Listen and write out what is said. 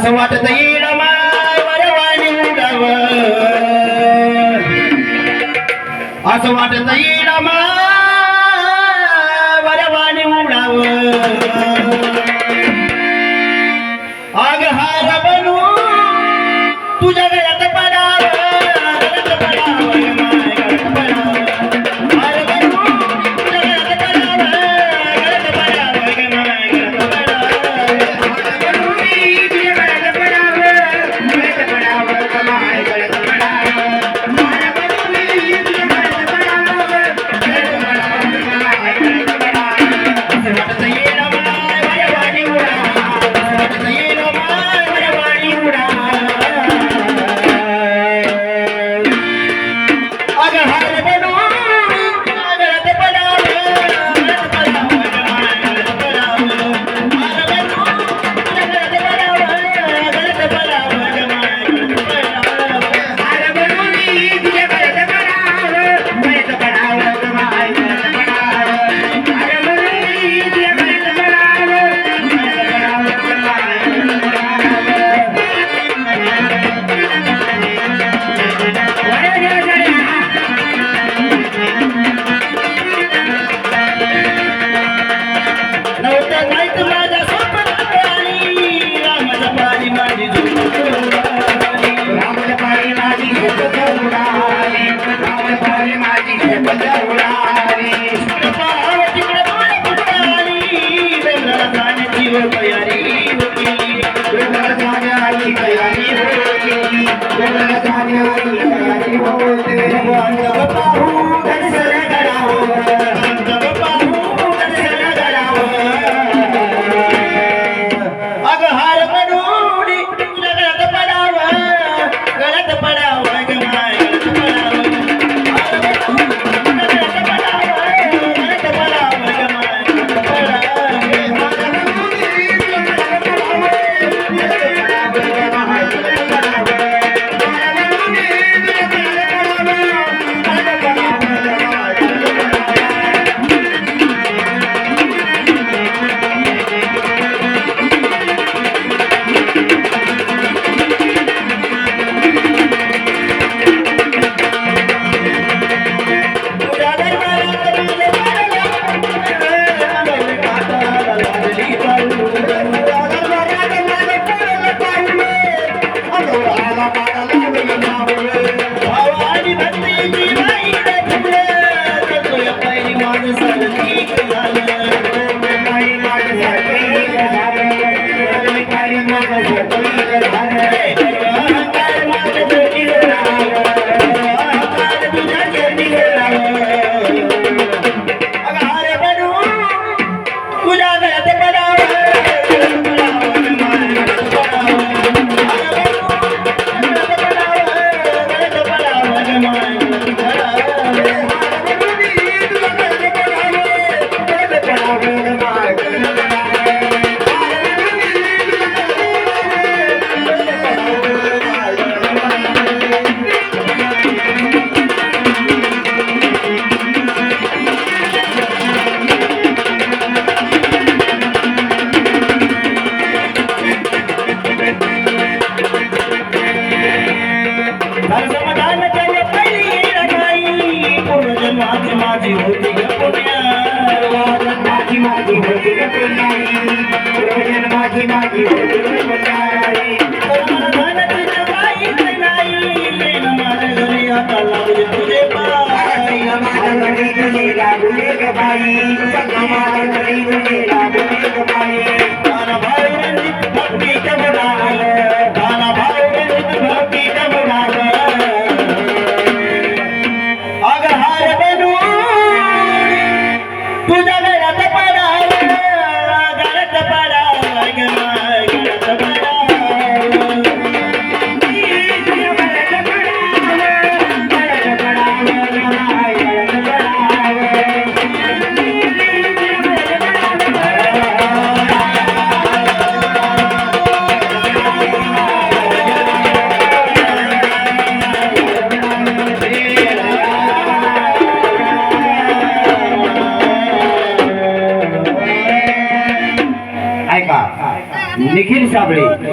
असं वाटत येईल वरवाणी उडाव, असं वाटत येईल वरवाणी उडाव, आग हार बनू तुझ्या गळ्यात पडाव, गळ्यात पडाव माय गळ्यात पडाव, हार बनू तुझ्या गळ्यात पडाव, गळ्यात पडाव माय गळ्यात पडाव, हार बनू तुझ्या गळ्यात पडाव, गळ्यात पडाव माय गळ्यात पडाव, हार बनू तुझ्या गळ्यात पडाव, गळ्यात पडाव माय गळ्यात पडाव, असं वाटत येईल माय वरवाणी उडाव, असं वाटत येईल माय वरवाणी उडाव, अग हार बनू गळ्यात पडाव, गळ्यात पडाव माय गळ्यात पडाव, हार बनू तुझ्या गळ्यात पडाव, गळ्यात पडाव माय गळ्यात पडाव, हार बनू तुझ्या गळ्यात पडाव, गळ्यात पडाव माय गळ्यात पडाव, हार बनू तुझ्या गळ्यात पडाव, गळ्यात पडाव नव्हतं माहित माझ्या स्वप्नात आली, रामाच्या पारी माझी झोप उडाली, रामाच्या पारी माझी झोप उडाली, रामाच्या पारी माझी झोप उडाली, पाहावं तिकडे डोळे फुटाली, डोंगराला जाण्याची तयारी होती, डोंगराला जाण्याची तयारी होती, डोंगराला जाण्याची तयारी होती, अंतव पाहू दर्शन करावं, अंतव पाहू दर्शन करावं, अग हार बनून तुझ्या गळ्यात पडाव, गळ्यात पडाव ग माय गळ्यात पडाव, हार बनून तुझ्या गळ्यात पडाव, गळ्यात पडाव ग माय गळ्यात पडाव, हार बनून तुझ्या गळ्यात पडाव, गळ्यात पडाव ग माय गळ्यात पडाव, हार बनून तुझ्या गळ्यात पडाव, गळ्यात पडाव ग माय गळ्यात पडाव. तुझ्या दरबारात तुझे पारला, अंगावर काटाला लाजली पाऊल, तुझ्या दरबारात माझे पारला पाऊल, अंगावर आला काटा लावली माऊल, भावानी भक्तीची नाही रे फुले, तुझ्या पायी माझं सारखी झालं, पायी माझं सारखी झालं, तुझ्या पायी माझं सारखी झालं, अहंकार माझं चोटी राहावं, अहंकार तुझ्या चोटी राहावं, अग हार बनू तुझ्या गळ्यात पडाव, गळ्यात पडाव माय गळ्यात पडाव, हार बनू तुझ्या गळ्यात पडाव, गळ्यात पडाव माय गळ्यात पडाव, हार बनू तुझ्या गळ्यात पडाव, गळ्यात पडाव माय गळ्यात पडाव, हार बनू तुझ्या गळ्यात समाधान केले पहिली रकाई, पूर्वजन्माची माझी होती ग पुण्या, पूर्वजन्माची माझी होती ग पुण्याई, पूर्वजन्माची माझी होती ग पुण्याई, समाधान तुझ्या बाई नाही, येईन माझ्या घरी आता लागले तुझे पाय, माझ्या घरी तुझे लागले ग बाई, माझ्या घरी तुझे लागले ग बाई, गाना भाऊ रंजित भक्ती कमराल, गाना भाऊ रंजित भक्ती कमराल, अग हार बनू तुझ्या गळ्यात पडाव, गळ्यात पडाव ग माय गळ्यात पडाव, तुझ्या गळ्यात पडाव, गळ्यात पडाव ग माय गळ्यात पडाव, निखिल साबळे।